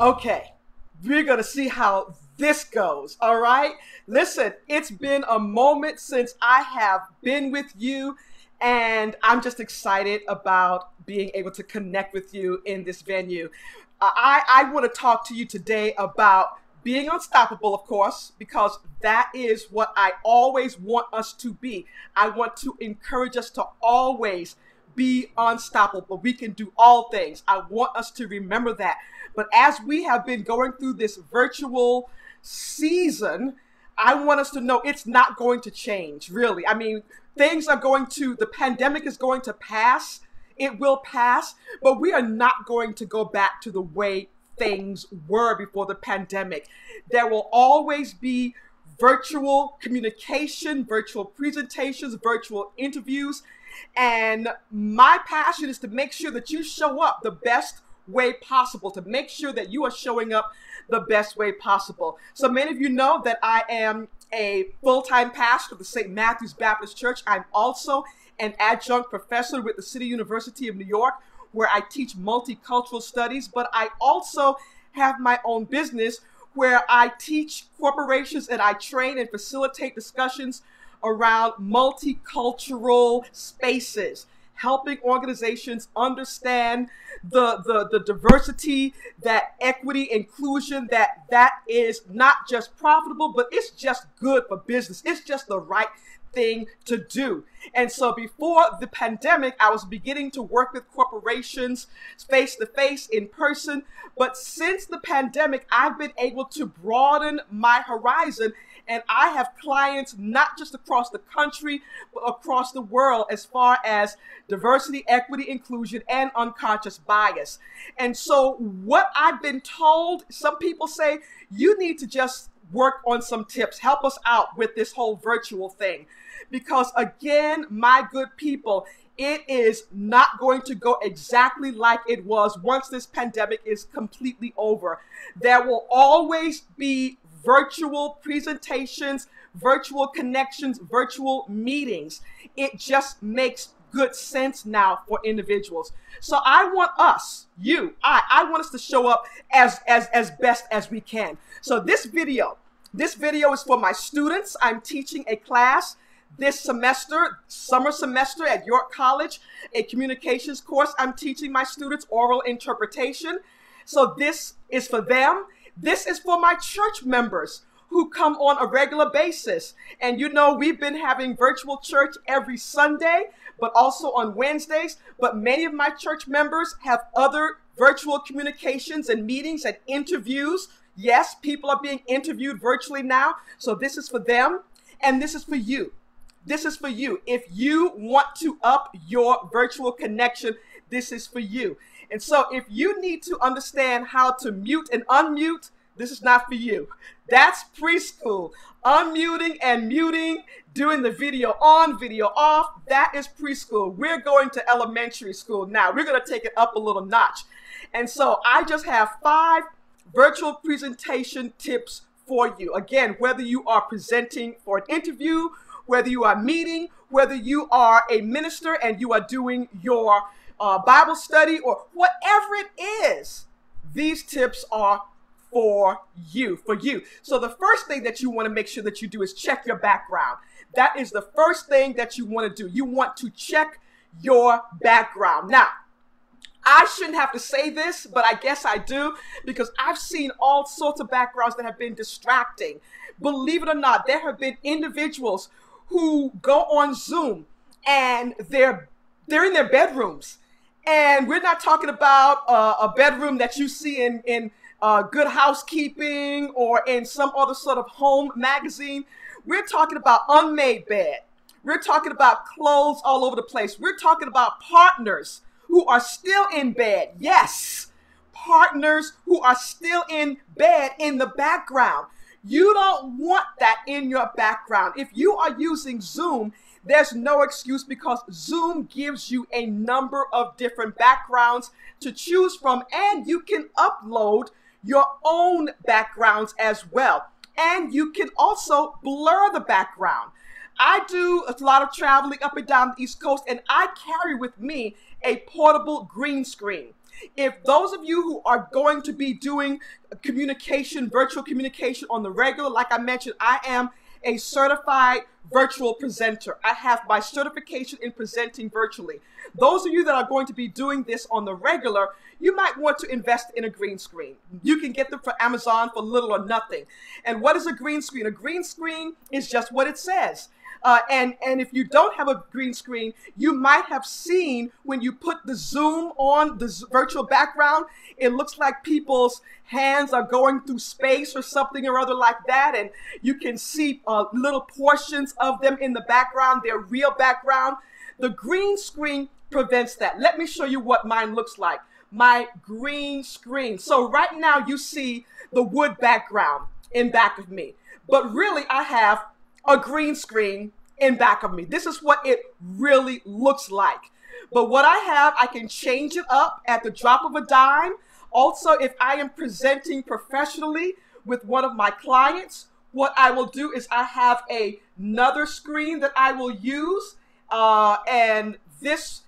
Okay, we're going to see how this goes, all right? Listen, it's been a moment since I have been with you, and I'm just excited about being able to connect with you in this venue. I want to talk to you today about being unstoppable, of course, because that is what I always want us to be. I want to encourage us to always be unstoppable. We can do all things. I want us to remember that. But as we have been going through this virtual season, I want us to know it's not going to change, really. I mean, the pandemic is going to pass. It will pass, but we are not going to go back to the way things were before the pandemic. There will always be virtual communication, virtual presentations, virtual interviews. And my passion is to make sure that you show up the best way possible, to make sure that you are showing up the best way possible. So many of you know that I am a full-time pastor of the St. Matthew's Baptist Church. I'm also an adjunct professor with the City University of New York, where I teach multicultural studies, but I also have my own business where I teach corporations and I train and facilitate discussions around multicultural spaces, helping organizations understand the diversity, that equity, inclusion, that is not just profitable, but it's just good for business. It's just the right thing to do. And so before the pandemic, I was beginning to work with corporations face to face, in person. But since the pandemic, I've been able to broaden my horizon, and I have clients not just across the country, but across the world as far as diversity, equity, inclusion, and unconscious bias. And so what I've been told, some people say, you need to just work on some tips, help us out with this whole virtual thing. Because again, my good people, it is not going to go exactly like it was once this pandemic is completely over. There will always be virtual presentations, virtual connections, virtual meetings. It just makes good sense now for individuals. So I want us, I want us to show up as best as we can. So this video is for my students. I'm teaching a class this semester, summer semester at York College, a communications course. I'm teaching my students oral interpretation. So this is for them. This is for my church members who come on a regular basis. And you know, we've been having virtual church every Sunday, but also on Wednesdays. But many of my church members have other virtual communications and meetings and interviews. Yes, people are being interviewed virtually now. So this is for them, and this is for you. This is for you. If you want to up your virtual connection, this is for you. And so if you need to understand how to mute and unmute, this is not for you. That's preschool. Unmuting and muting, doing the video on, video off, that is preschool. We're going to elementary school now. We're going to take it up a little notch. And so I just have 5 virtual presentation tips for you. Again, whether you are presenting for an interview, whether you are meeting, whether you are a minister and you are doing your Bible study, or whatever it is, these tips are for you, So the first thing that you want to make sure that you do is check your background. That is the first thing that you want to do. You want to check your background. Now, I shouldn't have to say this, but I guess I do, because I've seen all sorts of backgrounds that have been distracting. Believe it or not, there have been individuals who go on Zoom and they're in their bedrooms. And we're not talking about a bedroom that you see in Good Housekeeping or in some other sort of home magazine. We're talking about unmade bed. We're talking about clothes all over the place. We're talking about partners who are still in bed. Yes, partners who are still in bed in the background. You don't want that in your background. If you are using Zoom, there's no excuse, because Zoom gives you a number of different backgrounds to choose from, and you can upload your own backgrounds as well. And you can also blur the background. I do a lot of traveling up and down the East Coast, and I carry with me a portable green screen. If those of you who are going to be doing communication, virtual communication on the regular, like I mentioned, I am a certified virtual presenter. I have my certification in presenting virtually. Those of you that are going to be doing this on the regular, you might want to invest in a green screen. You can get them for Amazon for little or nothing. And what is a green screen? A green screen is just what it says. And if you don't have a green screen, you might have seen when you put the Zoom on the virtual background, it looks like people's hands are going through space or something or other like that. And you can see little portions of them in the background, their real background. The green screen prevents that. Let me show you what mine looks like. My green screen. So right now you see the wood background in back of me, but really I have a green screen in back of me. This is what it really looks like. But what I have, I can change it up at the drop of a dime. Also, if I am presenting professionally with one of my clients, what I will do is I have another screen that I will use. And this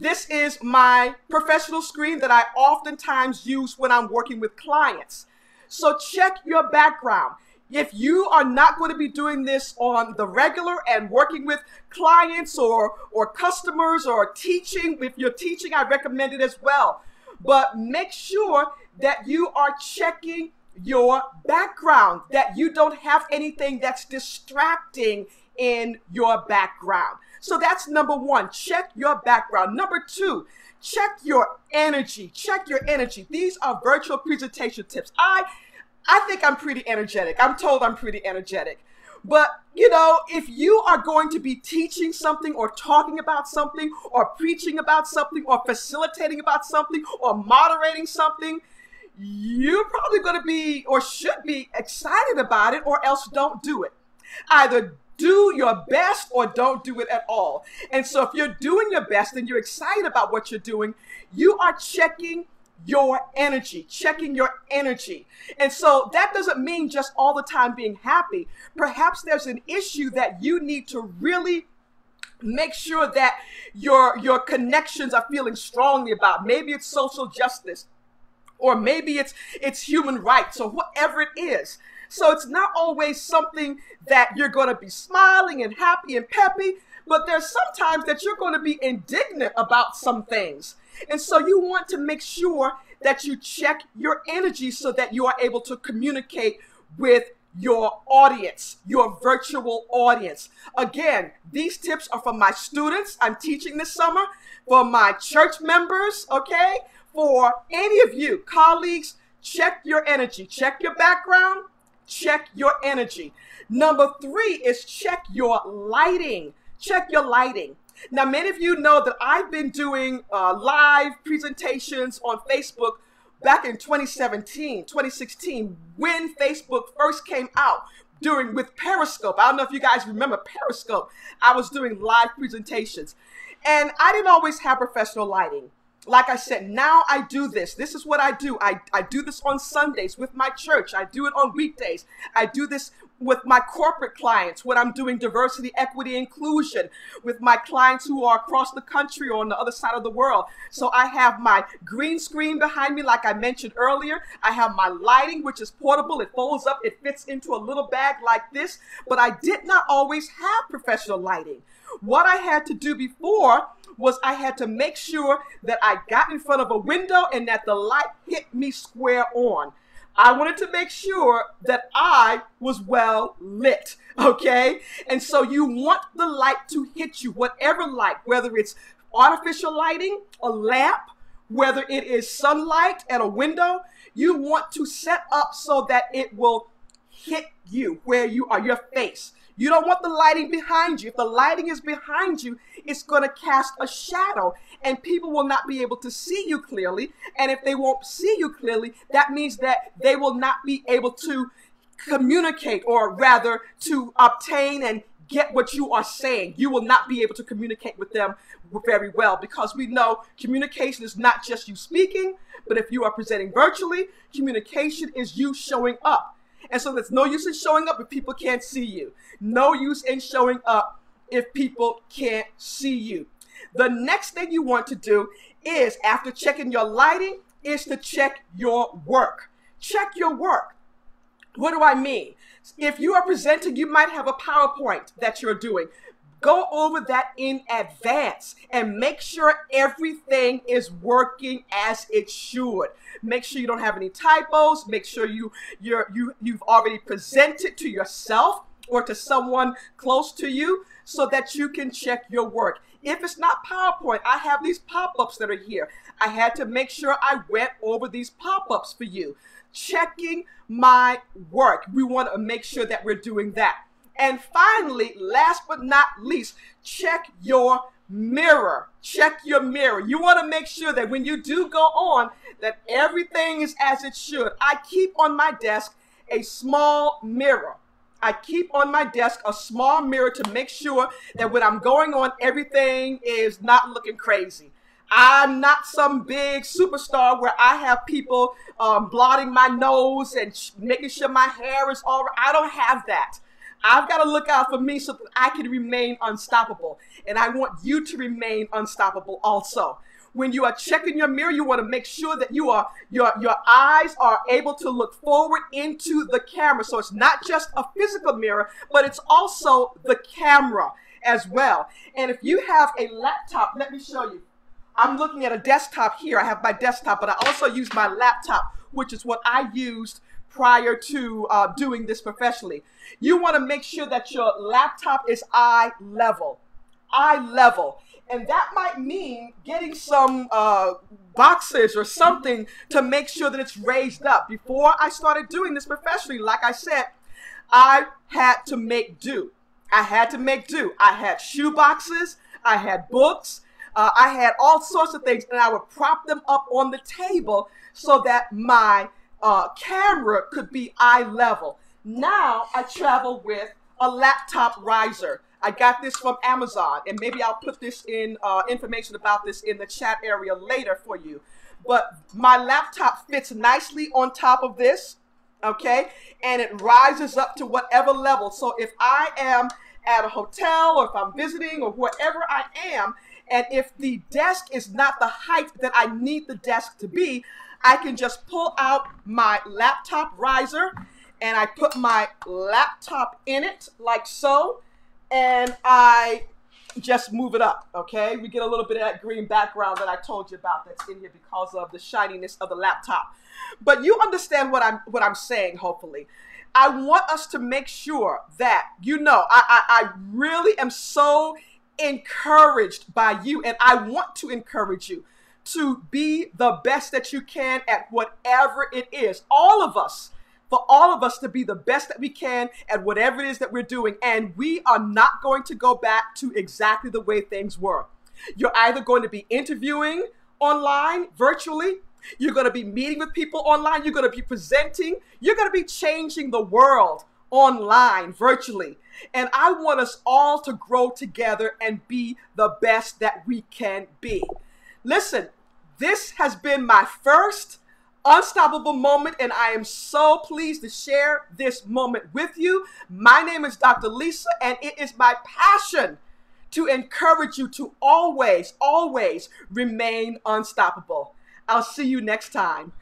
is my professional screen that I oftentimes use when I'm working with clients. So check your background. If you are not going to be doing this on the regular and working with clients or customers or teaching, if you're teaching, I recommend it as well. But make sure that you are checking your background, that you don't have anything that's distracting in your background. So that's number one, check your background. Number two, check your energy. Check your energy. These are virtual presentation tips. I think I'm pretty energetic. I'm told I'm pretty energetic. But, you know, if you are going to be teaching something or talking about something or preaching about something or facilitating about something or moderating something, you're probably going to be or should be excited about it, or else don't do it. Either do your best or don't do it at all. And so if you're doing your best and you're excited about what you're doing, you are checking your energy, checking your energy. And so that doesn't mean just all the time being happy. Perhaps there's an issue that you need to really make sure that your connections are feeling strongly about. Maybe it's social justice, or maybe it's human rights, or whatever it is. So it's not always something that you're going to be smiling and happy and peppy, but there's sometimes that you're going to be indignant about some things. And so you want to make sure that you check your energy so that you are able to communicate with your audience, your virtual audience. Again, these tips are for my students I'm teaching this summer, for my church members, okay? For any of you, colleagues, check your energy, check your background, check your energy. Number three is check your lighting. Check your lighting. Now, many of you know that I've been doing live presentations on Facebook back in 2017, 2016, when Facebook first came out with Periscope. I don't know if you guys remember Periscope. I was doing live presentations, and I didn't always have professional lighting. Like I said, now I do this. This is what I do. I do this on Sundays with my church. I do it on weekdays. I do this with my corporate clients when I'm doing diversity, equity, inclusion, with my clients who are across the country or on the other side of the world. So I have my green screen behind me, like I mentioned earlier. I have my lighting, which is portable. It folds up. It fits into a little bag like this. But I did not always have professional lighting. What I had to do before was I had to make sure that I got in front of a window and that the light hit me square on. I wanted to make sure that I was well lit, okay? And so you want the light to hit you, whatever light, whether it's artificial lighting, a lamp, whether it is sunlight at a window, you want to set up so that it will hit you where you are, your face. You don't want the lighting behind you. If the lighting is behind you, it's going to cast a shadow and people will not be able to see you clearly. And if they won't see you clearly, that means that they will not be able to communicate, or rather to obtain and get what you are saying. You will not be able to communicate with them very well, because we know communication is not just you speaking, but if you are presenting virtually, communication is you showing up. And so there's no use in showing up if people can't see you. No use in showing up if people can't see you. The next thing you want to do is, after checking your lighting, is to check your work. Check your work. What do I mean? If you are presenting, you might have a PowerPoint that you're doing. Go over that in advance and make sure everything is working as it should. Make sure you don't have any typos. Make sure you've already presented to yourself or to someone close to you so that you can check your work. If it's not PowerPoint, I have these pop-ups that are here. I had to make sure I went over these pop-ups for you. Checking my work. We want to make sure that we're doing that. And finally, last but not least, check your mirror. Check your mirror. You want to make sure that when you do go on, that everything is as it should. I keep on my desk a small mirror. I keep on my desk a small mirror to make sure that when I'm going on, everything is not looking crazy. I'm not some big superstar where I have people blotting my nose and making sure my hair is all right. I don't have that. I've got to look out for me so that I can remain unstoppable. And I want you to remain unstoppable also. When you are checking your mirror, you want to make sure that your eyes are able to look forward into the camera. So it's not just a physical mirror, but it's also the camera as well. And if you have a laptop, let me show you. I'm looking at a desktop here. I have my desktop, but I also use my laptop, which is what I used prior to doing this professionally. You want to make sure that your laptop is eye level. Eye level. And that might mean getting some boxes or something to make sure that it's raised up. Before I started doing this professionally, like I said, I had to make do. I had to make do. I had shoe boxes. I had books. I had all sorts of things, and I would prop them up on the table so that my camera could be eye level. Now I travel with a laptop riser. I got this from Amazon, and maybe I'll put this in information about this in the chat area later for you. But my laptop fits nicely on top of this, okay? And it rises up to whatever level. So if I am at a hotel or if I'm visiting or wherever I am, and if the desk is not the height that I need the desk to be, I can just pull out my laptop riser and I put my laptop in it like so, and I just move it up, okay? We get a little bit of that green background that I told you about that's in here because of the shininess of the laptop. But you understand what I'm saying, hopefully. I want us to make sure that, you know, I really am so encouraged by you, and I want to encourage you to be the best that you can at whatever it is. All of us, for all of us to be the best that we can at whatever it is that we're doing. And we are not going to go back to exactly the way things were. You're either going to be interviewing online, virtually. You're going to be meeting with people online. You're going to be presenting. You're going to be changing the world online, virtually. And I want us all to grow together and be the best that we can be. Listen, this has been my first unstoppable moment, and I am so pleased to share this moment with you. My name is Dr. Lisa, and it is my passion to encourage you to always, always remain unstoppable. I'll see you next time.